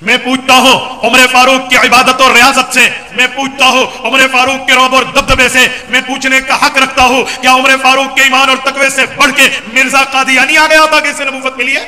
میں پوچھتا ہوں عمر فاروق کی عبادت اور ریاضت سے، میں پوچھتا ہوں عمر فاروق کے رعب اور دبدبے سے، میں پوچھنے کا حق رکھتا ہوں کیا عمر فاروق کے ایمان اور تقوی سے بڑھ کے مرزا قادیانی آ گیا تھا کہ اسے نبوت ملی ہے؟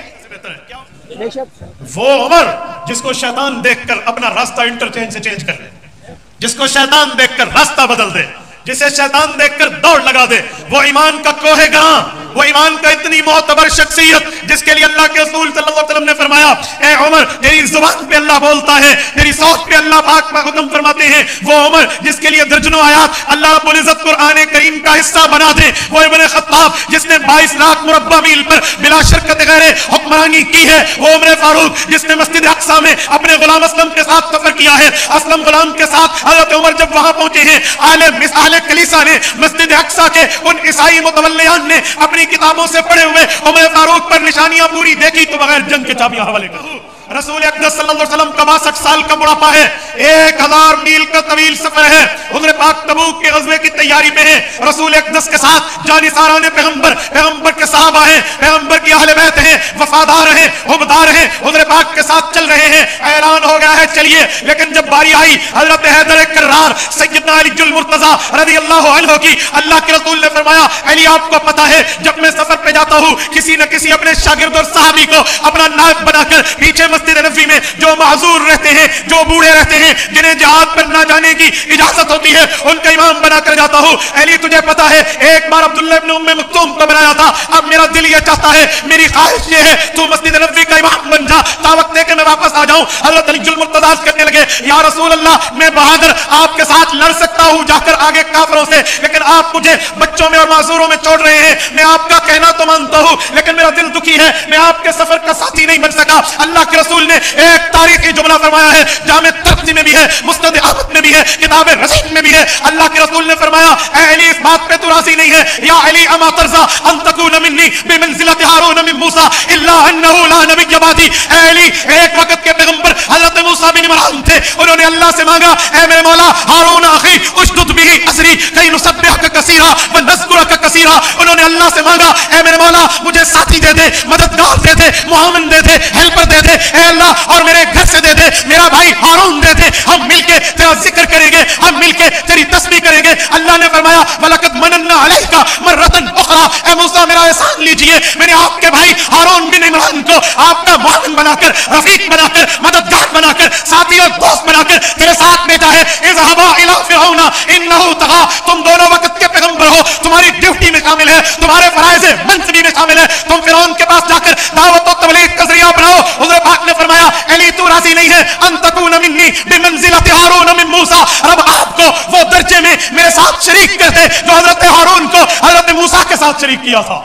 وہ عمر جس کو شیطان دیکھ کر اپنا راستہ انٹرچینج سے چینج کر لے، جس کو شیطان دیکھ کر راستہ بدل دے، جسے شیطان دیکھ کر دوڑ لگا دے، وہ ایمان کا کوہ گراں، وہ ایمان کا اتنی معتبر شخصیت جس کے لیے اللہ کے رسول صلی اللہ علیہ وسلم نے فرمایا اے عمر تیری زبان پہ اللہ بولتا ہے، تیری سوچ پہ اللہ پاک کا حکم فرماتے ہیں، وہ عمر جس کے لیے درجنوں آیات اللہ رب العزت قرآن کریم کا حصہ بنا دے، وہ ابن خطاب جس نے 22 لاکھ مربع میل پر بلا شرکت غیر حکمرانی کی ہے، وہ عمر فاروق جس نے مسجد اقصی میں اپنے غلام اسلم کے ساتھ سفر کیا ہے، اسلم غلام کے ساتھ حضرت عمر جب وہاں پہنچے ہیں، اہل کلیسا نے مسجد اقصی کے ان عیسائی متولیان نے اپنی کتابوں سے پڑھے ہوئے عمر فاروق پر نشانیاں پوری دیکھی تو بغیر جنگ کے چابیاں حوالے کر رسول اقدس صلی اللہ علیہ وسلم کا 62 سال کا بڑھاپا ہے، 1000 میل کا طویل سفر ہے، حضور پاک تبوک کے غزوے کی تیاری میں ہے، رسول اقدس کے ساتھ جانثاران پیغمبر کے صحابہ ہیں، پیغمبر کی اہل بیت ہیں، وفادار ہیں، حبدار ہیں، حضور پاک کے ساتھ چل رہے ہیں، اعلان ہو گیا ہے چلیے، لیکن جب باری آئی حضرت حیدر کرار سیدنا علی المرتضیٰ رضی اللہ عنہ کی، اللہ کے رسول نے فرمایا علی آپ کو پتا ہے جب میں سفر پہ جاتا ہوں کسی نہ کسی اپنے شاگرد اور صحابی کو اپنا نائب بنا کر پیچھے مسجد نبوی میں جو معذور رہتے ہیں، جو بوڑھے رہتے ہیں، جنہیں جہاد پر نہ جانے کی اجازت ہوتی ہے، ان کا امام بنا کر جاتا ہوں۔ علی تجھے پتا ہے ایک بار عبداللہ ابن ام مکتوم کو بنایا تھا، اب میرا دل یہ چاہتا ہے، میری خواہش یہ ہے تو مسجد نبوی کا امام بن جا تا وقت دے کے میں واپس آ جاؤں۔ حضرت علی المرتضیٰ کہنے لگے یا رسول اللہ میں بہادر آپ کے ساتھ لڑ سکتا ہوں جا کر آگے کافروں سے، لیکن آپ مجھے بچوں میں اور معذوروں میں چھوڑ رہے ہیں، میں آپ کا کہنا تو مانتا ہوں لیکن میرا دل دکھی ہے، میں آپ کے سفر کا ساتھی نہیں بن سکا۔ اللہ کے رسول نے ایک تاریخی جملہ فرمایا ہے، جامع ترمذی میں بھی ہے، مسند احمد میں بھی ہے، کتاب رشید میں بھی ہے، اللہ کے رسول نے فرمایا اے علی اس بات پہ تو راضی نہیں ہے، یا علی اما ترضى ان تكون مني بمنزلة هارون من موسى الا انه لا نبي بعدي۔ اے علی ایک وقت کے پیغمبر حضرت موسیٰ بن عمران تھے، انہوں نے اللہ سے مانگا اے میرے مولا ہارون اخی اشدد به اثری كي نسبحك كثيرا ونذكرك كثيرا، انہوں نے اللہ سے مانگا اے میرے مولا مجھے ساتھی دے دے، مددگار دے دے، معاون دے دے، ہیلپر دے دے، اے اللہ اور میرے گھر سے دے دے، میرا بھائی ہارون دے دے، ہم مل کے تیرا ذکر کریں گے، ہم مل کے تیری تسبیح کریں گے۔ اللہ نے فرمایا وَلَقَدْ مَنَنَّا عَلَيْكَ مَرَّةً أُخْرَىٰ، اے موسیٰ میرا احسان لیجئے، میں نے آپ کے بھائی ہارون بن عمران کو آپ کا معاون بنا کر، رفیق بنا کر، مددگار بنا کر، ساتھی اور دوست بنا کر تیرے ساتھ بھیجا ہے۔ اذهبا إلى فرعون إنه طغى، تم دونوں وقت کے پیغمبر ہو، تمہاری ڈیوٹی میں شامل ہے، تمہارے فرائض منصبی میں شامل ہے، تم فرعون کے پاس جا کر دعوت و تبلیغ کا ذریعہ بناؤ۔ حضور پاک نے فرمایا علی تو راضی نہیں ہے ان تکون منی بمنزلۃ ہارون من موسیٰ، رب آپ کو وہ درجے میں میرے ساتھ شریک کر دے جو حضرت ہارون کو حضرت موسیٰ کے ساتھ شریک کیا تھا۔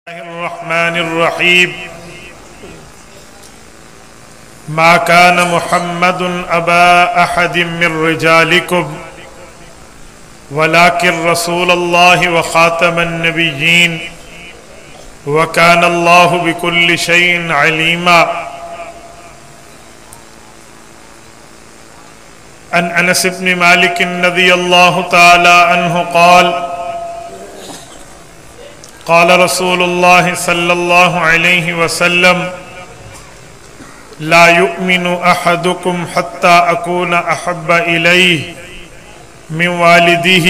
الرحمن الرحیم ما كان محمد ابا احد من رجالكم ولكن رسول الله وخاتم النبيين وكان الله بكل شيء عليما۔ عن انس بن مالك رضي الله تعالى عنه قال قال رسول الله صلى الله عليه وسلم لا يؤمن احدكم حتى اكون احب اليه من والده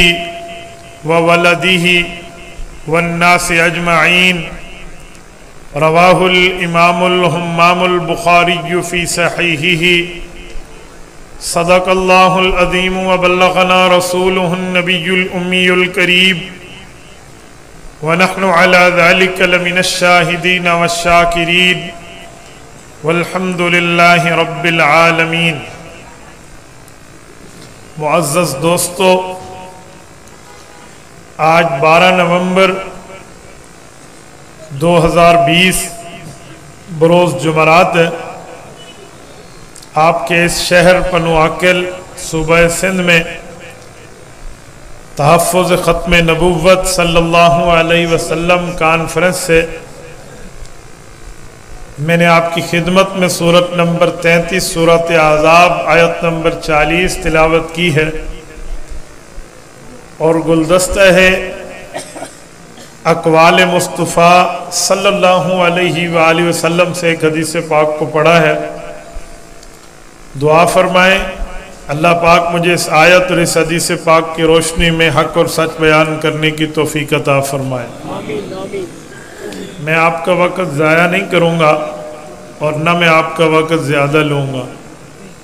وولده والناس اجمعين۔ رواه الامام الهمام البخاري في صحيحه۔ صدق الله العظيم وبلغنا رسوله النبي الأمي الكريم ونحن على ذلك لمن الشاهدين والشاكرين والحمد لله رب العالمين۔ معزز دوستو، آج 12 نومبر 2020 بروز جمعرات ہے۔ آپ کے اس شہر پنو عاقل صوبہ سندھ میں تحفظ ختم نبوت صلی اللہ علیہ وسلم کانفرنس سے میں نے آپ کی خدمت میں سورت نمبر 33 سورت احزاب آیت نمبر 40 تلاوت کی ہے، اور گلدستہ ہے اقوال مصطفیٰ صلی اللہ علیہ وآلہ وسلم سے ایک حدیث پاک کو پڑھا ہے۔ दुआ फरमाएं। अल्लाह पाक मुझे इस आयत और इस हदीस पाक की रोशनी में हक और सच बयान करने की तौफीक अता फरमाए। मैं आपका वक़्त ज़ाया नहीं करूँगा और न मैं आपका वक़्त ज़्यादा लूँगा।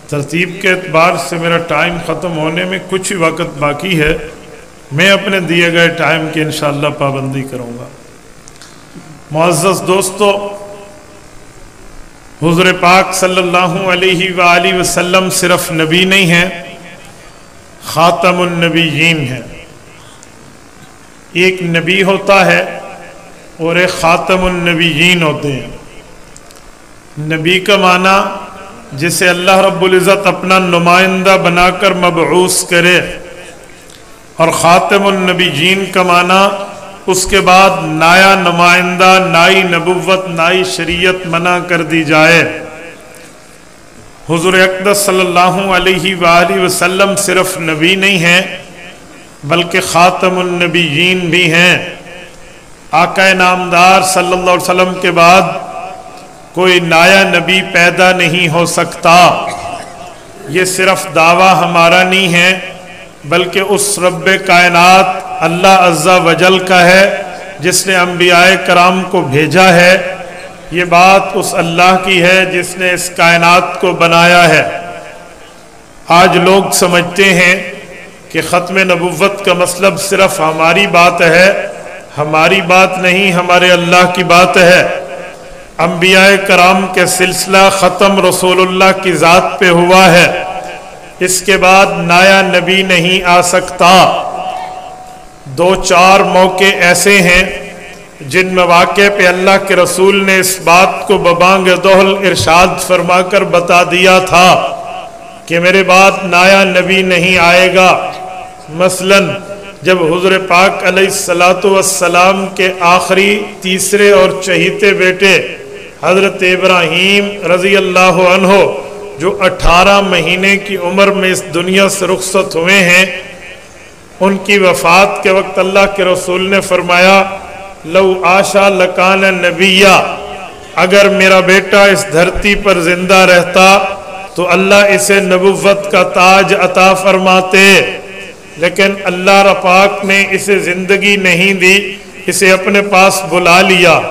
तरतीब के एतबार से मेरा टाइम ख़त्म होने में कुछ ही वक़्त बाकी है। मैं अपने दिए गए टाइम की इंशाअल्लाह पाबंदी करूँगा। मुअज़्ज़ज़ दोस्तों, हुज़ूर पाक सल्लल्लाहु अलैहि वालैहि वसल्लम सिर्फ नबी नहीं हैं, ख़ातमुन नबिय्यीन हैं। एक नबी होता है और एक ख़ातमुन नबिय्यीन होते हैं। नबी का माना जिसे अल्लाह रब्बुल इज़्ज़त अपना नुमाइंदा बनाकर मबऊस करे, और ख़ातमुन नबिय्यीन का माना उसके बाद नाया नुमाइंदा, नाई नबुव्वत, नाई शरीयत मना कर दी जाए। हुज़ूर अक़दस सल्लल्लाहु अलैहि वसल्लम सिर्फ नबी नहीं हैं बल्कि ख़ातमुन नबिय्यीन भी हैं। आका नामदार सल्लल्लाहु अलैहि वसल्लम के बाद कोई नया नबी पैदा नहीं हो सकता। ये सिर्फ दावा हमारा नहीं है बल्कि उस रब्बे कायनात अल्लाह अज़्ज़ा वजल का है जिसने अंबियाए कराम को भेजा है। ये बात उस अल्लाह की है जिसने इस कायनात को बनाया है। आज लोग समझते हैं कि ख़त्म नबुव्वत का मतलब सिर्फ हमारी बात है। हमारी बात नहीं, हमारे अल्लाह की बात है। अंबियाए कराम के सिलसिला ख़त्म रसूलुल्लाह की ज़ात पे हुआ है। इसके बाद नया नबी नहीं आ सकता। दो चार मौके ऐसे हैं जिन मौके पे अल्लाह के रसूल ने इस बात को बबांग दोहल इरशाद फरमाकर बता दिया था कि मेरे बाद नया नबी नहीं आएगा। मसलन जब हुज़ूर पाक अलैहिस्सलातु वस्सलाम के आखिरी तीसरे और चहीते बेटे हज़रत इब्राहीम रज़ी अल्लाह अन्हो जो 18 महीने की उम्र में इस दुनिया से रुखसत हुए हैं, उनकी वफ़ात के वक्त अल्लाह के रसूल ने फरमाया, लौ आशा लकान नबिया, अगर मेरा बेटा इस धरती पर जिंदा रहता तो अल्लाह इसे नबुव्वत का ताज अता फरमाते। लेकिन अल्लाह पाक ने इसे ज़िंदगी नहीं दी, इसे अपने पास बुला लिया।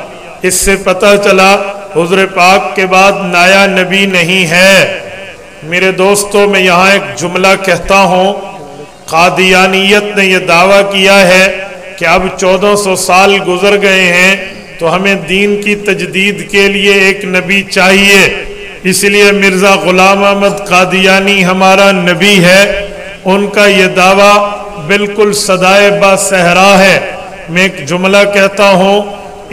इससे पता चला हुज़ूर पाक के बाद नया नबी नहीं है। मेरे दोस्तों, मैं यहाँ एक जुमला कहता हूँ। कादियानियत ने यह दावा किया है कि अब 1400 साल गुजर गए हैं तो हमें दीन की तजदीद के लिए एक नबी चाहिए, इसलिए मिर्ज़ा ग़ुलाम अहमद कादियानी हमारा नबी है। उनका ये दावा बिल्कुल सदाए बासहरा है। मैं एक जुमला कहता हूँ,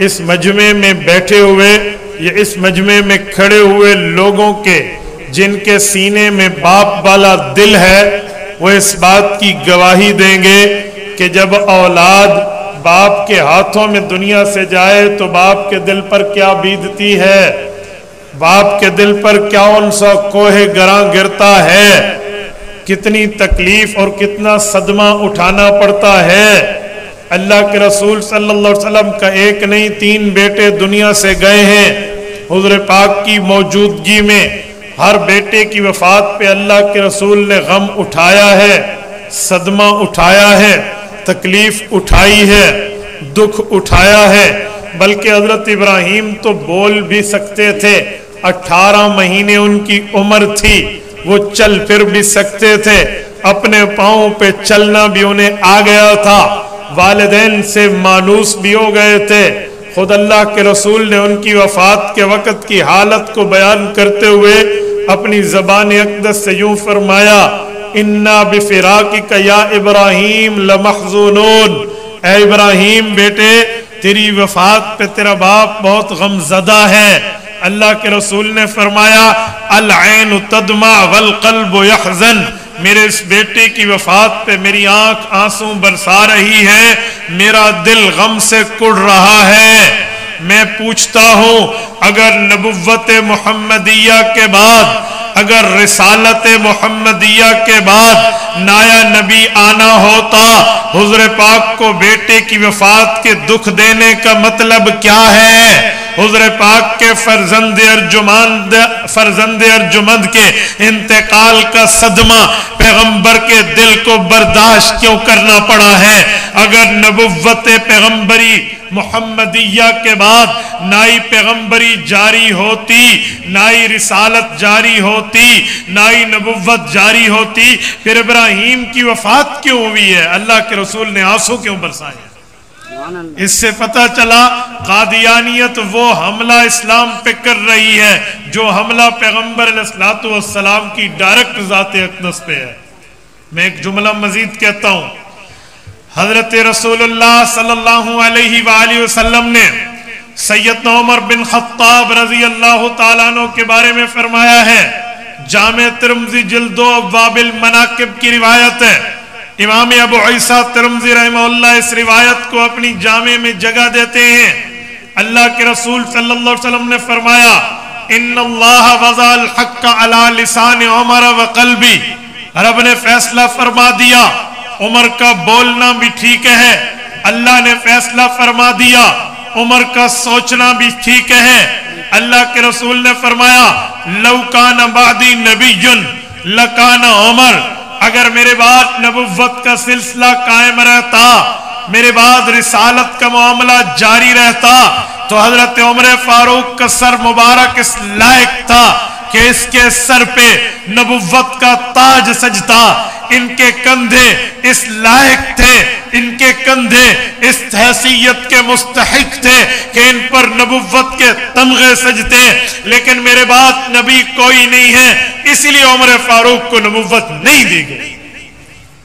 इस मजमे में बैठे हुए या इस मजमे में खड़े हुए लोगों के जिनके सीने में बाप वाला दिल है वो इस बात की गवाही देंगे कि जब औलाद बाप के हाथों में दुनिया से जाए तो बाप के दिल पर क्या बीतती है, बाप के दिल पर क्या उनसा कोहे गरा गिरता है, कितनी तकलीफ और कितना सदमा उठाना पड़ता है। अल्लाह के रसूल सल्लल्लाहु अलैहि वसल्लम का एक नहीं 3 बेटे दुनिया से गए हैं। हुज़ूर पाक की मौजूदगी में हर बेटे की वफ़ात पे अल्लाह के रसूल ने गम उठाया है, सदमा उठाया है, तकलीफ उठाई है, दुख उठाया है। बल्कि हज़रत इब्राहीम तो बोल भी सकते थे, 18 महीने उनकी उम्र थी, वो चल फिर भी सकते थे, अपने पाँव पे चलना भी उन्हें आ गया था, वालिदैन से मानूस भी हो गए थे। खुद अल्लाह के रसूल ने उनकी वफ़ात के वक़्त की हालत को बयान करते हुए अपनी ज़बान अक़दस से यूँ फरमाया, इन्ना बिफ़िराक़िका या इब्राहीम लमहज़ूनून, ऐ इब्राहीम बेटे तेरी वफ़ात पे तेरा बाप बहुत गमज़दा है। अल्लाह के रसूल ने फरमाया, अल ऐनु तदमा वल क़ल्बु यहज़न, मेरे इस बेटे की वफ़ात पे मेरी आंख आंसू बरसा रही है, मेरा दिल गम से कुड़ रहा है। मैं पूछता हूँ, अगर नबुव्वत मुहम्मदिया के बाद, अगर रिसालत मुहम्मदिया के बाद नया नबी आना होता, हुज़ूर पाक को बेटे की वफ़ात के दुख देने का मतलब क्या है? حضور پاک کے فرزند ارجمند کے انتقال کا صدمہ پیغمبر کے دل کو برداشت کیوں کرنا پڑا ہے؟ اگر نبوت پیغمبری محمدیہ کے بعد نائی پیغمبری جاری ہوتی، نائی رسالت جاری ہوتی، نائی نبوت جاری ہوتی، پھر ابراہیم کی وفات کیوں ہوئی ہے؟ اللہ کے رسول نے آنسو کیوں برسائے؟ اس سے پتہ چلا قادیانیت وہ حملہ اسلام پہ کر رہی ہے جو حملہ پیغمبر علیہ السلام کی ڈائریکٹ ذات اقدس پہ ہے۔ میں ایک جملہ مزید کہتا ہوں، حضرت رسول اللہ صلی اللہ علیہ وآلہ وسلم نے سیدنا عمر بن خطاب رضی اللہ تعالیٰ عنہ کے بارے میں فرمایا ہے، جامع ترمذی جلد 2 ابواب المناقب کی روایت ہے، امام ابو عیسیٰ ترمذی رحمہ اللہ اس روایت کو اپنی جامع میں جگہ دیتے ہیں۔ اللہ کے رسول صلی اللہ علیہ وسلم نے فرمایا، ان اللہ وضع الحق علی لسان عمر وقلبی، رب نے فیصلہ فرما دیا، عمر کا بولنا بھی ٹھیک ہے، اللہ نے فیصلہ فرما دیا، عمر کا سوچنا بھی ٹھیک ہے۔ اللہ کے رسول نے فرمایا، لو کان بعدی نبی لکان عمر، اگر میرے بعد نبوت کا سلسلہ قائم رہتا، میرے بعد رسالت کا معاملہ جاری رہتا، تو حضرت عمر فاروق کا سر مبارک اس لائق تھا کہ اس کے سر پہ نبوت کا تاج سجتا، ان کے کندھے اس لائق تھے، ان کے کندھے اس حیثیت کے مستحق تھے کہ ان پر نبوت کے تمغے سجتے، لیکن میرے بعد نبی کوئی نہیں ہے، اس لیے عمر فاروق کو نبوت نہیں دی گئی۔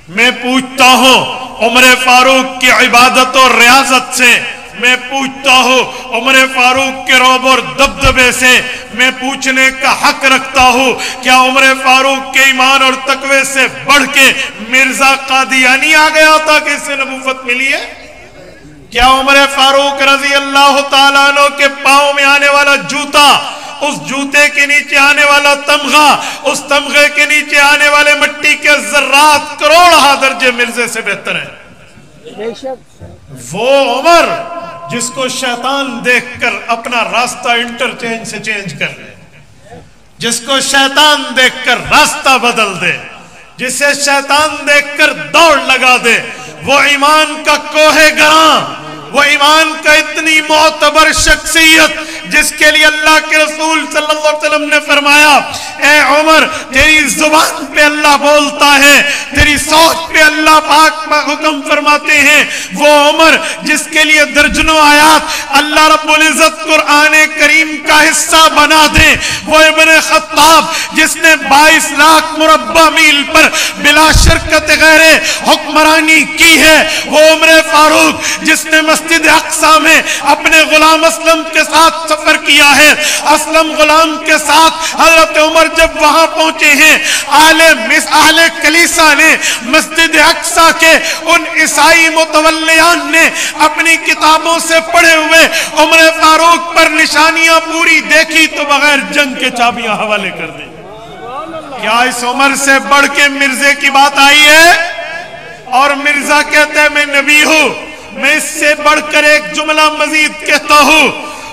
میں پوچھتا ہوں عمر فاروق کی عبادت اور ریاضت سے، میں پوچھتا ہوں عمر فاروق کے رعب اور دبدبے سے، میں پوچھنے کا حق رکھتا ہوں، کیا عمر فاروق کے ایمان اور تقوی سے بڑھ کے مرزا قادیانی آ گیا تھا کہ اسے نبوت ملی ہے؟ کیا عمر فاروق رضی اللہ تعالیٰ عنہ کے پاؤں میں آنے والا جوتا، اس جوتے کے نیچے آنے والا تمغہ، اس تمغے کے نیچے آنے والے مٹی کے ذرات کروڑہ درجے مرزے سے بہتر ہیں؟ وہ عمر جس کو شیطان دیکھ کر اپنا راستہ انٹرچینج سے چینج کر لے، جس کو شیطان دیکھ کر راستہ بدل دے، جسے شیطان دیکھ کر دوڑ لگا دے، وہ ایمان کا کوہ گراں، وہ ایمان کا اتنی معتبر شخصیت جس کے لیے اللہ کے رسول صلی اللہ علیہ وسلم نے فرمایا، اے عمر تیری زبان پہ اللہ بولتا ہے، تیری سوچ پہ اللہ پاک حکم فرماتے ہیں، وہ عمر جس کے لیے درجنوں آیات اللہ رب العزت قرآن کریم کا حصہ بنا دے، وہ ابن خطاب جس نے 22 لاکھ مربع میل پر بلا شرکت غیر حکمرانی کی ہے، وہ عمر فاروق جس نے مسجد اقصی میں اپنے غلام اسلم کے ساتھ سفر کیا ہے، اسلم غلام کے ساتھ حضرت عمر جب وہاں پہنچے ہیں، اہل کلیسا نے مسجد اقصی کے ان عیسائی متولیان نے اپنی کتابوں سے پڑھے ہوئے عمر فاروق پر نشانیاں پوری دیکھی تو بغیر جنگ کے چابیاں حوالے کر دی۔ کیا اس عمر سے بڑھ کے مرزے کی بات آئی ہے؟ اور مرزا کہتا ہے میں نبی ہوں۔ میں اس سے بڑھ کر ایک جملہ مزید کہتا ہوں،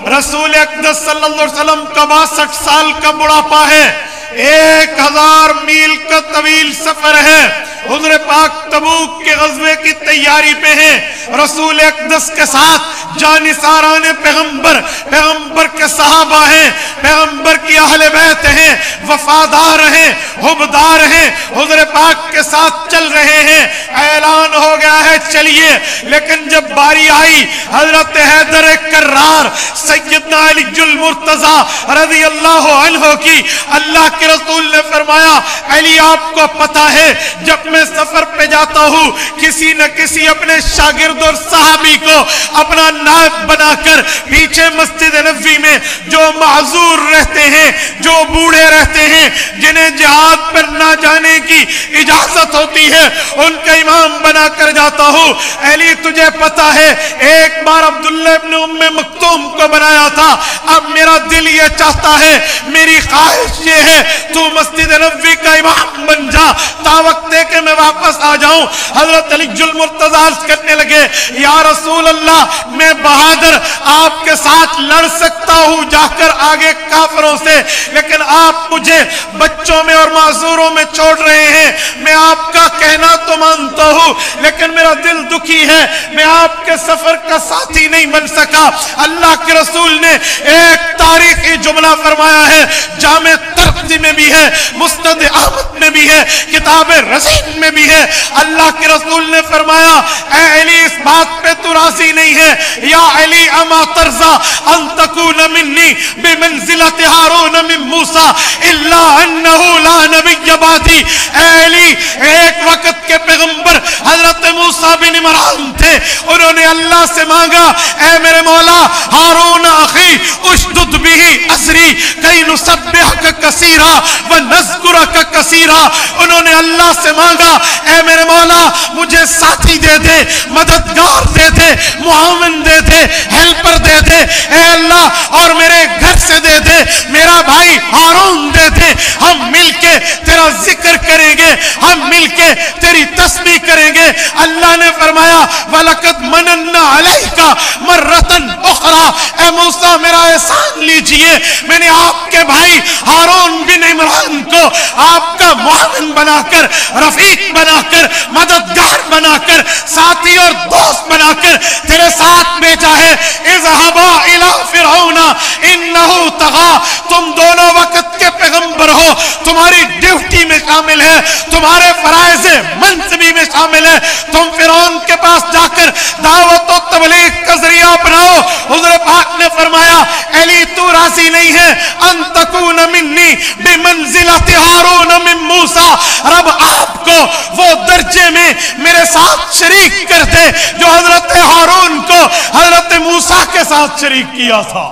رسول اقدس صلی اللہ علیہ وسلم کا 62 سال کا بڑھاپا ہے، 1000 میل کا طویل سفر ہے، حضور پاک تبوک کے غزوے کی تیاری پہ ہیں، رسول اقدس کے ساتھ جانثاران پیغمبر کے صحابہ ہیں، پیغمبر کی اہل بیت ہیں، وفادار ہیں، حبدار ہیں، حضور پاک کے ساتھ چل رہے ہیں، اعلان ہو گیا ہے چلیے، لیکن جب باری آئی حضرت حیدر کرار سیدنا علی المرتضیٰ رضی اللہ عنہ کی، اللہ کے رسول نے فرمایا علی آپ کو پتا ہے جب میں سفر پہ جاتا ہوں کسی نہ کسی اپنے شاگرد اور صحابی کو اپنا نائب بنا کر پیچھے مسجد نبوی میں جو معذور رہتے ہیں، جو بوڑھے رہتے ہیں، جنہیں جہاد پر نہ جانے کی اجازت ہوتی ہے، ان کا امام بنا کر جاتا ہوں۔ علی تجھے پتا ہے ایک بار عبداللہ ابن ام مکتوم کو بنایا تھا، اب میرا دل یہ چاہتا ہے، میری خواہش یہ ہے تو مسجد نبوی کا امام بن جا تا وقت ہے کہ میں واپس آ جاؤں۔ حضرت علی المرتضیٰ کرنے لگے یا رسول اللہ میں میں بہادر آپ کے ساتھ لڑ سکتا ہوں جا کر آگے کافروں سے، لیکن آپ مجھے بچوں میں اور معذوروں میں چھوڑ رہے ہیں۔ میں آپ کا کہنا تو مانتا ہوں لیکن میرا دل دکھی ہے، میں آپ کے سفر کا ساتھی نہیں بن سکا۔ اللہ کے رسول نے ایک تاریخی جملہ فرمایا ہے، جامع ترمذی میں بھی ہے، مسند احمد میں بھی ہے، کتاب رزین میں بھی ہے۔ اللہ کے رسول نے فرمایا، اے علی اس بات پہ تو راضی نہیں ہے، یا علی اما ترضى ان تكون مني بمنزلة هارون من موسى الا انه لا نبي بعدي۔ اے علی، ایک وقت کے پیغمبر حضرت موسیٰ بن عمران تھے، انہوں نے اللہ سے مانگا، اے میرے مولا ہارون اخی اشدد به اسری کئی نسبحك کثیرا ونذکرك کثیرا۔ انہوں نے اللہ سے مانگا، اے میرے مولا مجھے ساتھی دے دے، مددگار دے دے، معاون دے دے، ہیلپر دے دے، اے اللہ، اور میرے گھر سے دے دے، میرا بھائی ہارون دے دے، ہم مل کے تیرا ذکر کریں گے، ہم مل کے تیری تسبیح کریں گے۔ اللہ نے فرمایا، وَلَقَدْ مَنَنَّا عَلَيْكَ مَرَّةً أُخْرَى۔ اے موسیٰ میرا احسان لیجئے، میں نے آپ کے بھائی ہارون بن عمران کو آپ کا معاون بنا کر، رفیق بنا کر، مددگار بنا کر، ساتھی اور دوست بنا کر تیرے ساتھ بھیجا ہے۔ اذهبا الى فرعون انه طغى۔ تم دونوں وقت کے پیغمبر ہو، تمہاری ڈیوٹی میں شامل ہے، تمہارے فرائض منصبی میں شامل ہے، تم فرعون کے پاس جا کر دعوت و تبلیغ کا ذریعہ بناؤ۔ حضور پاک نے فرمایا، علی تو راضی نہیں ہے، ان تکون منی بمنزلۃ ہارون من موسیٰ، رب آپ کو وہ درجے میں میرے ساتھ شریک کر دے جو حضرت ہارون کو حضرت موسیٰ کے ساتھ شریک کیا تھا۔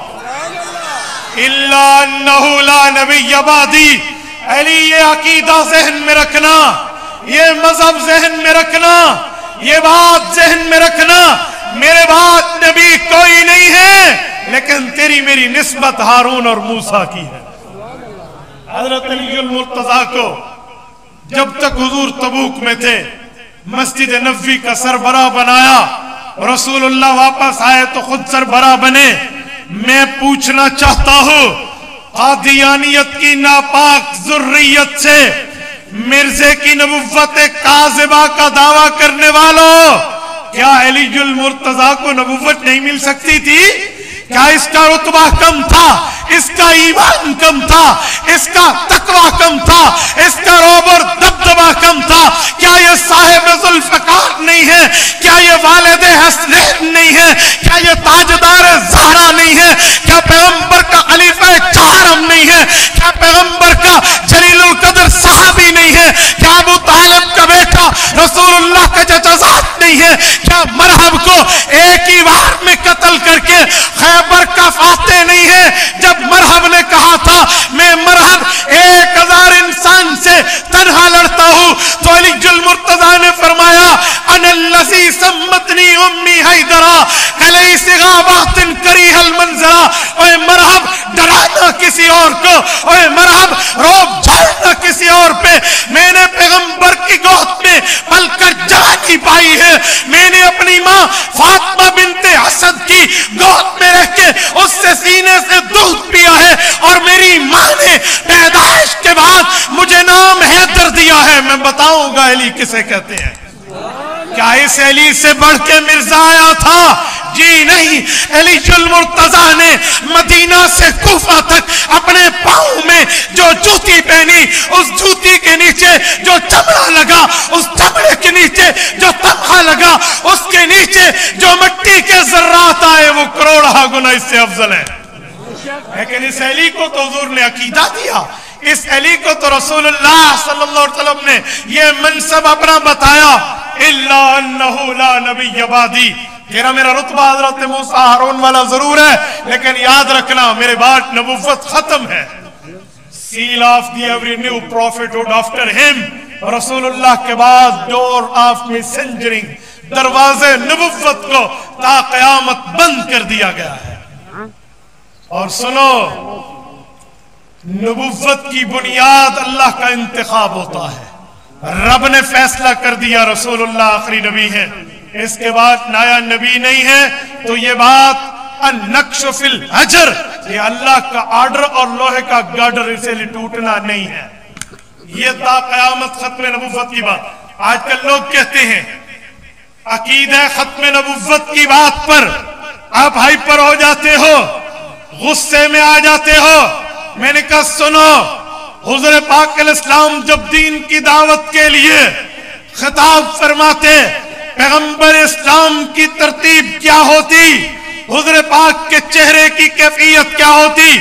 الا انہ لا نبی بعدی۔ علی یہ عقیدہ ذہن میں رکھنا، یہ مذہب ذہن میں رکھنا، یہ بات ذہن میں رکھنا، میرے بعد نبی کوئی نہیں ہے، لیکن تیری میری نسبت ہارون اور موسیٰ کی ہے۔ حضرت علی المرتضیٰ کو جب تک حضور تبوک میں تھے مسجد نبوی کا سربراہ بنایا، رسول اللہ واپس آئے تو خود سربراہ بنے۔ میں پوچھنا چاہتا ہوں، قادیانیت کی ناپاک ذریت سے مرزے کی نبوت کاذبہ کا دعویٰ کرنے والوں، کیا علی المرتضیٰ کو نبوت نہیں مل سکتی تھی؟ کیا اس کا رتبہ کم تھا؟ اس کا ایمان کم تھا؟ اس کا تقوی کم تھا؟ اس کا رعب اور دبدبہ کم تھا؟ کیا یہ صاحب ذوالفقار نہیں ہے؟ کیا یہ والد حسنین نہیں ہے؟ کیا یہ تاجدار زہرا نہیں ہے؟ کیا پیغمبر کا خلیفہ چہارم نہیں ہے؟ کیا پیغمبر کا جلیل القدر صحابی نہیں ہے؟ کیا ابو طالب کا بیٹا رسول اللہ کا ججازات نہیں ہے؟ کیا مرحب کو ایک ہی وار میں قتل کر کے خیبر کا فاتح نہیں ہے؟ جب مرحب نے کہا تھا میں مرحب 1000 انسان سے تنہا لڑتا ہوں، تو علی المرتضیٰ نے فرمایا، انا الذی سمتنی امی حیدرا علیہ صغابات کریہ المنظرہ۔ اے مرحب ڈرانا کسی اور کو، اے مرحب روب جھاڑنا کسی اور پہ، میں نے پیغمبر کی گود میں پل کر جوانی پائی ہے، میں نے اپنی ماں فاطمہ بنت اسد کی گود میں رہ کے اس سے سینے سے دودھ پیا ہے، اور میری ماں نے پیدائش کے بعد مجھے نام حیدر دیا ہے۔ میں بتاؤں گا علی کسے کہتے ہیں؟ کیا اس علی سے بڑھ کے مرزا آیا تھا؟ جی نہیں۔ علی المرتضیٰ نے مدینہ سے کوفہ تک اپنے پاؤں میں جو جوتی پہنی، اس جوتی کے نیچے جو چمڑا لگا، اس چمڑے کے نیچے جو تمغہ لگا، اس کے نیچے جو مٹی کے ذرات آئے، وہ کروڑہ گنا اس سے افضل ہے۔ لیکن اس علی کو تو حضور نے عقیدہ دیا، اس علی کو تو رسول اللہ صلی اللہ علیہ وسلم نے یہ منصب اپنا بتایا، الا انہ لا نبی بعدی۔ تیرا میرا رتبہ حضرت موسیٰ ہارون والا ضرور ہے، لیکن یاد رکھنا میرے بعد نبوت ختم ہے۔ seal of the every new prophethood after him۔ رسول اللہ کے بعد door of messengering، دروازے نبوت کو تا قیامت بند کر دیا گیا ہے۔ اور سنو، نبوت کی بنیاد اللہ کا انتخاب ہوتا ہے۔ رب نے فیصلہ کر دیا رسول اللہ آخری نبی ہے، इसके बाद नया नबी नहीं है, तो ये बात अन्नक्श फिल हजर, ये अल्लाह का आर्डर और लोहे का गार्डर, इसे टूटना नहीं है। ये ता क़यामत खत्म नबुव्वत की बात। आजकल लोग कहते हैं अकीदा खत्म नबुव्वत की बात पर आप हाइपर हो जाते हो, गुस्से में आ जाते हो। मैंने कहा सुनो, हुज़ूर पाक अलैहिस्सलाम जब दीन की दावत के लिए खिताब फरमाते, पैगंबर इस्लाम की तरतीब क्या होती, हुज़ूर पाक के चेहरे की कैफियत क्या होती।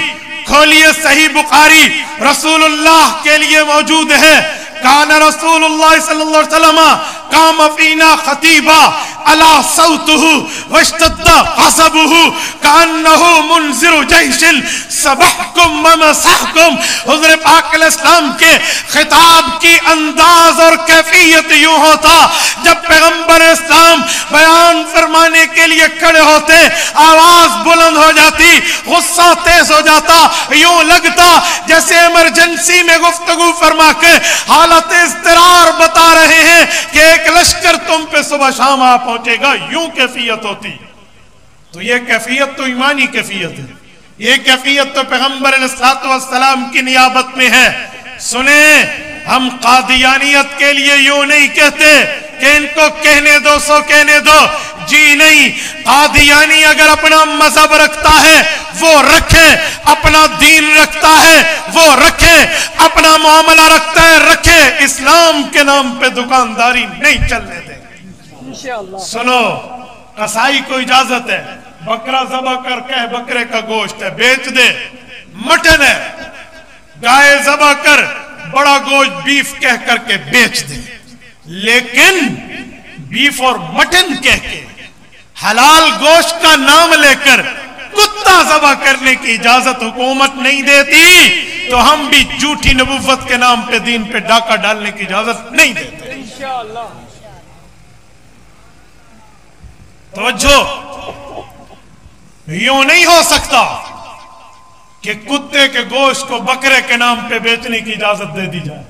खोलिए सही बुखारी, रसूलुल्लाह के लिए मौजूद है। काना रसूलुल्लाह सल्लल्लाहु अलैहि वसल्लम काम फीना खतीबा अला सौतुहु वश्तद्दा ग़ज़बुहु कान्नहु मुनज़िरु जैशिन सबहकुम ममसहकुम। हुज़ूर पाक अलैहिस्सलाम के खिताब की अंदाज और कैफियत यूं होता, जब पैगंबर इस्लाम बयान फरमाने के लिए खड़े होते, आवाज बुलंद हो जाती, गुस्सा तेज हो जाता, यूं लगता जैसे इमरजेंसी में गुफ्तगू फरमा के हालत इज़्तिरार बता रहे हैं कि एक लश्कर तुम पे सुबह शाम आ पहुंचेगा, यूं कैफियत होती। तो ये कैफियत तो ईमानी कैफियत है, ये कैफियत तो पैगंबर अलैहिस्सलातु वस्सलाम की नियाबत में है। सुने, हम कादियानियत के लिए यूं नहीं कहते कि इनको कहने दो सो कहने दो, जी नहीं। कादियानी अगर अपना मजहब रखता है वो रखे, अपना दीन रखता है वो रखे, अपना मामला रखता है रखे, इस्लाम के नाम पे दुकानदारी नहीं चलने देंगे इंशाअल्लाह। सुनो, कसाई को इजाजत है, बकरा ज़बह कर कह बकरे का गोश्त है बेच दे, मटन है, गाय ज़बह कर बड़ा गोश्त बीफ कह करके बेच दे, लेकिन बीफ और मटन कह के हलाल गोश्त का नाम लेकर कुत्ता ज़बह करने की इजाजत हुकूमत नहीं देती, तो हम भी झूठी नबुव्वत के नाम पे दीन पे डाका डालने की इजाजत नहीं देते इंशाअल्लाह। तवज्जो, यूं नहीं हो सकता कि कुत्ते के गोश्त को बकरे के नाम पे बेचने की इजाजत दे दी जाए,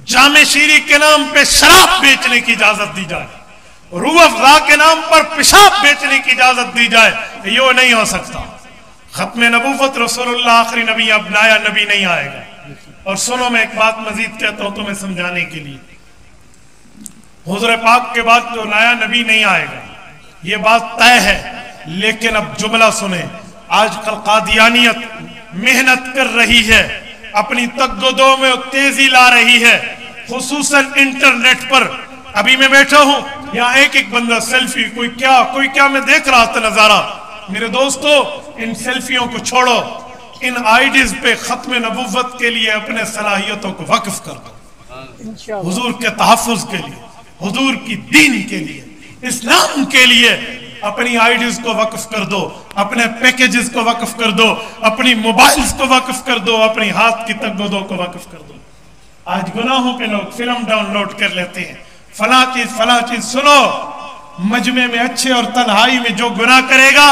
जामे शीरी के नाम पे शराब बेचने की इजाजत दी जाए, रूह अफ़ज़ा के नाम पर पेशाब बेचने की इजाजत दी जाए, ये नहीं हो सकता। खत्म नबूवत रसूलुल्लाह आखिरी नबी, अब नया नबी नहीं आएगा। और सुनो, मैं एक बात मजीद कहता हूं तुम्हें समझाने के लिए, हुज़ूर पाक के बाद जो नया नबी नहीं आएगा ये बात तय है। लेकिन अब जुमला सुने, आजकल कादियानियत मेहनत कर रही है, अपनी तगदो में तेजी ला रही है, खुसूसन इंटरनेट पर। अभी मैं बैठा हूं, यहाँ एक एक बंदा सेल्फी, कोई क्या मैं देख रहा था नजारा। मेरे दोस्तों, इन सेल्फियों को छोड़ो, इन आईडीज पे खत्म नबुव्वत के लिए अपने सलाहियतों को वक्फ कर दो, हुजूर के तहफ़्फ़ुज़ के लिए, हुजूर की दीन के लिए, इस्लाम के लिए अपनी आईडीज को वक्फ कर दो, अपने पैकेजेस को वक्फ कर दो, अपनी मोबाइल्स को वक्फ कर दो, अपनी हाथ की तगदों को वक्फ कर दो। आज गुनाहों पे लोग फिल्म डाउनलोड कर लेते हैं, फला चीज। सुनो, मजमे में अच्छे और तन्हाई में जो गुनाह करेगा,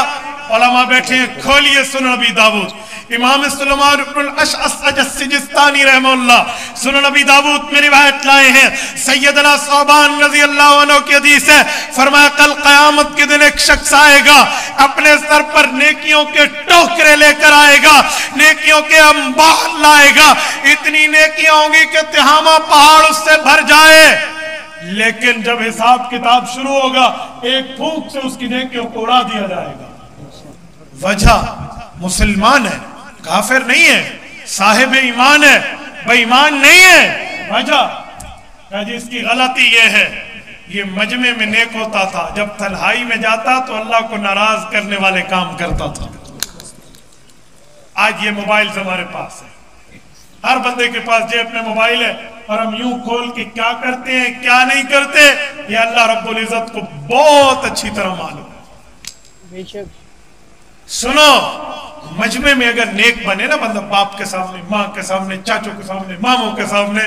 उलमा बैठे हैं, खोलिए सुनो नबी दाऊद, इमाम सुलेमान इब्नुल अशअस सिजिस्तानी रहमतुल्लाह सुनन नबी दाऊद में रिवायत लाए हैं। सैयदना सौबान रज़ी अल्लाह अन्हु की हदीस है, फरमाया कल क़यामत के दिन एक शख्स आएगा, अपने सर पर नेकियों के टोकरे लेकर आएगा, नेकियों के अंबार लाएगा, इतनी नेकियां होंगी कि तिहामा पहाड़ उससे भर जाए। लेकिन जब हिसाब किताब शुरू होगा, एक फूंक से उसकी नेकियों को उड़ा दिया जाएगा। वजह मुसलमान है, काफिर नहीं है, साहिब ईमान है, बेईमान नहीं है। वजह इसकी गलती यह है, ये मजमे में नेक होता था, जब तन्हाई में जाता तो अल्लाह को नाराज करने वाले काम करता था। आज ये मोबाइल हमारे पास है, हर बंदे के पास जेब में मोबाइल है, और हम यूं खोल के क्या करते हैं क्या नहीं करते, ये अल्लाह रब्बुल इज्जत को बहुत अच्छी तरह मालूम है। सुनो, मजमे में अगर नेक बने ना बंदा, बाप के सामने, माँ के सामने, चाचों के सामने, मामों के सामने,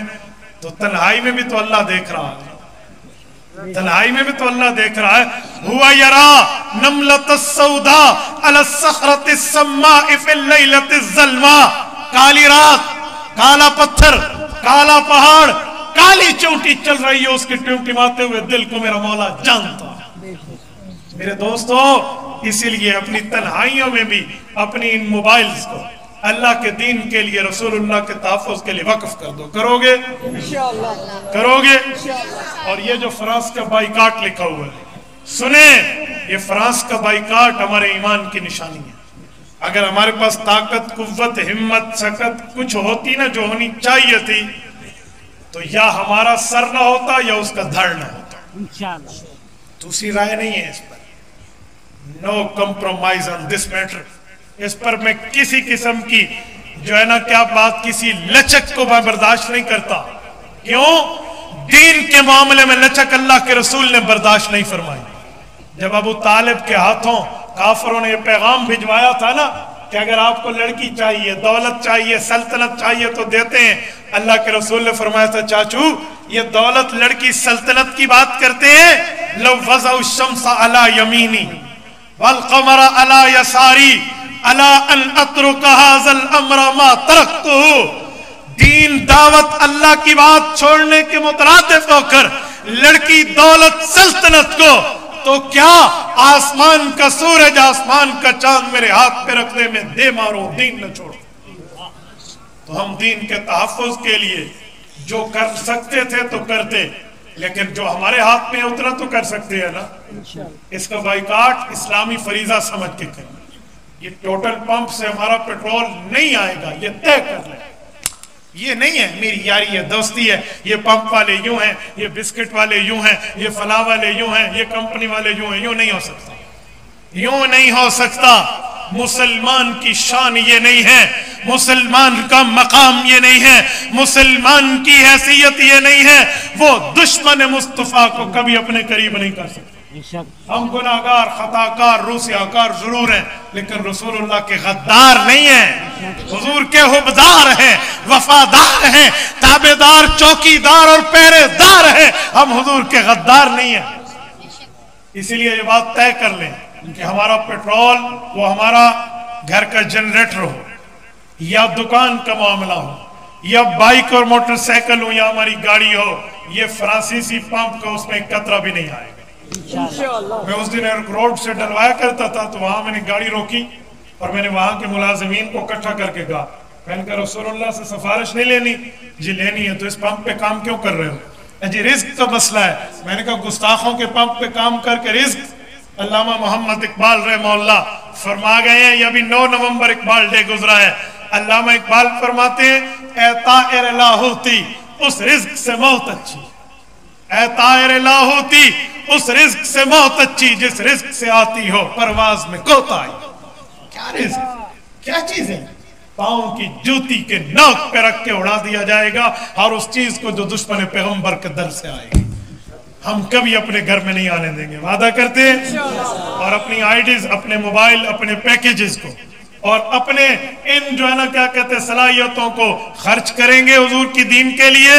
तो तन्हाई में भी तो अल्लाह देख रहा है, तन्हाई में भी तो अल्लाह देख रहा है। हुआ यरा नमलतस सौदा अला सखरतिस सम्माइ फिल लैलतिज ज़ल्मा, काली रात, काला पत्थर, काला पहाड़, काली चौटी चल रही है उसके टिमटिमाते हुए दिल को मेरा मौला जानता है। मेरे दोस्तों, इसीलिए अपनी तन्हाइयों में भी अपनी इन मोबाइल्स को अल्लाह के दीन के लिए, रसूलुल्लाह के तहफ़्फ़ुज़ के लिए वक्फ कर दो। करोगे? करोगे? और ये जो फ्रांस का बाइकाट लिखा हुआ है, सुने, ये फ्रांस का बाइकाट हमारे ईमान की निशानी है। अगर हमारे पास ताकत, कुव्वत, हिम्मत, सकत कुछ होती ना, जो होनी चाहिए थी, तो या हमारा सर ना होता या उसका धड़ ना होता। दूसरी राय नहीं है इस पर। No compromise on this matter. इस पर मैं किसी किस्म की जो है ना क्या बात, किसी लचक को मैं बर्दाश्त नहीं करता। क्यों? दीन के मामले में लचक अल्लाह के रसूल ने बर्दाश्त नहीं फरमाई। जब अबू तालिब के हाथों काफरों ने पैगाम भिजवाया था ना कि अगर आपको लड़की चाहिए, दौलत चाहिए, सल्तनत चाहिए तो देते हैं, अल्लाह के रसूल ने फरमाया था, चाचू ये दौलत, लड़की, सल्तनत की बात करते हैं। लव वज़अ शम्स अला यमीनी वल क़मर अला यसारी अला अन अत्रुका हाज़ल अम्र मा तरक्तुहु। दीन, दावत, अल्लाह की बात छोड़ने के मुतरादिफ होकर लड़की, दौलत, सल्तनत को, तो क्या आसमान का सूरज, आसमान का चांद मेरे हाथ पे रखने में दे मारो, दीन न छोड़ो। तो हम दीन के तहफ़्फ़ुज़ के लिए जो कर सकते थे तो करते, लेकिन जो हमारे हाथ में उतना तो कर सकते हैं ना। इसका बाइकाट इस्लामी फरीजा समझ के करें। ये टोटल पंप से हमारा पेट्रोल नहीं आएगा, ये तय कर लें। ये नहीं है मेरी यारी है, दोस्ती है, ये पंप वाले यूं हैं, ये बिस्किट वाले यूं हैं, ये फला वाले यूं हैं, ये कंपनी वाले यूं हैं। यूं नहीं हो सकता, यूं नहीं हो सकता। मुसलमान की शान ये नहीं है, मुसलमान का मकाम ये नहीं है, मुसलमान की हैसियत ये नहीं है। वो दुश्मन मुस्तफा को कभी अपने करीब नहीं कर सकते। हम गुनाहगार, खताकार, रूसियाकार जरूर हैं, लेकिन रसूलुल्लाह के गद्दार नहीं हैं। हुजूर के हुबदार हैं, वफादार हैं, ताबेदार, चौकीदार और पहरेदार हैं। हम हुजूर के गद्दार नहीं हैं। इसीलिए ये बात तय कर लें कि हमारा पेट्रोल वो हमारा घर का जनरेटर हो, या दुकान का मामला हो, या बाइक और मोटरसाइकिल हो, या हमारी गाड़ी हो, ये फ्रांसीसी पंप का उसमें एक कतरा भी नहीं आएगा। मैं उस दिन रोड से डलवाया करता था, तो वहां मैंने गाड़ी रोकी और मैंने वहां के मुलाजिमीन को इकट्ठा करके कहा, मैंने कहा रसूलुल्लाह से सिफारिश नहीं लेनी जी? लेनी है। तो इस पंप पे काम क्यों कर रहे हो? जी रिस्क का मसला है। मैंने कहा गुस्ताखों के पंप पे काम करके रिस्क। अल्लामा मोहम्मद इकबाल रहमहुल्लाह फरमा गए हैं, ये अभी 9 नवंबर इकबाल डे गुजरा है। अल्लामा इकबाल फरमाते हैं, ए ताइर लाहौती उस रिस्क से मौत अच्छी, ए ताइर लाहौती उस रिस्क से मौत अच्छी जिस रिस्क से आती हो परवाज में कोताही। क्या रिस्क, क्या चीज है? पाँव की जूती के नोक पे रख के उड़ा दिया जाएगा, और उस चीज को जो दुश्मन पैगंबर के दर से आएगी हम कभी अपने घर में नहीं आने देंगे। वादा करते हैं। और अपनी आईडीज, अपने मोबाइल, अपने पैकेजेस को और अपने इन जो है ना क्या कहते हैं सलाहियतों को खर्च करेंगे हुजूर की दीन के लिए।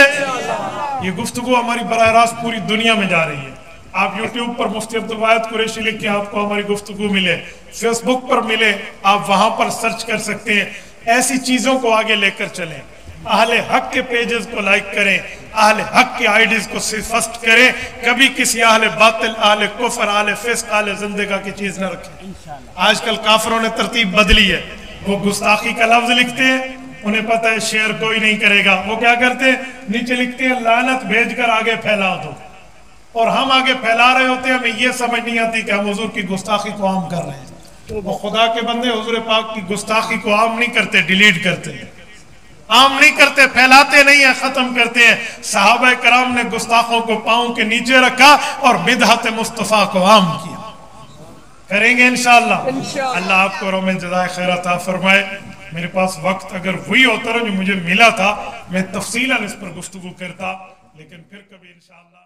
ये गुफ्तगू हमारी बराह रास्त पूरी दुनिया में जा रही है। आप YouTube पर मुफ्ती अब्दुल वाहिद कुरैशी लिख के आपको हमारी गुफ्तगू मिले, फेसबुक पर मिले, आप वहां पर सर्च कर सकते हैं। ऐसी चीजों को आगे लेकर चलें, अहले हक के पेजेस को लाइक करें, अहले हक के आईडीज को सिफस्ट करें, कभी किसी अहले बातिल, अहले कुफर, अहले फिस्क, अहले जिंदगा की चीज न रखें। आजकल काफरों ने तरतीब बदली है, वो गुस्ताखी का लफ्ज लिखते हैं, उन्हें पता है शेयर कोई नहीं करेगा, वो क्या करते हैं नीचे लिखते हैं लानत भेजकर आगे फैला दो, और हम आगे फैला रहे होते हैं। हमें ये समझ नहीं आती कि हम हुजूर की गुस्ताखी को आम कर रहे हैं। वो खुदा के बंदे हुजूर पाक की गुस्ताखी को आम नहीं करते, डिलीट करते हैं, आम नहीं करते, फैलाते नहीं है, खत्म करते हैं। सहाबा कराम ने गुस्ताखों को पांव के नीचे रखा और बिदअत मुस्तफा को आम किया। करेंगे इंशाअल्लाह। अल्लाह आपको रोमे जज़ाए खैर अता फरमाए। मेरे पास वक्त अगर वही होता ना जो मुझे मिला था, मैं तफसीलन इस पर गुफ्तगू करता, लेकिन फिर कभी इंशाअल्लाह।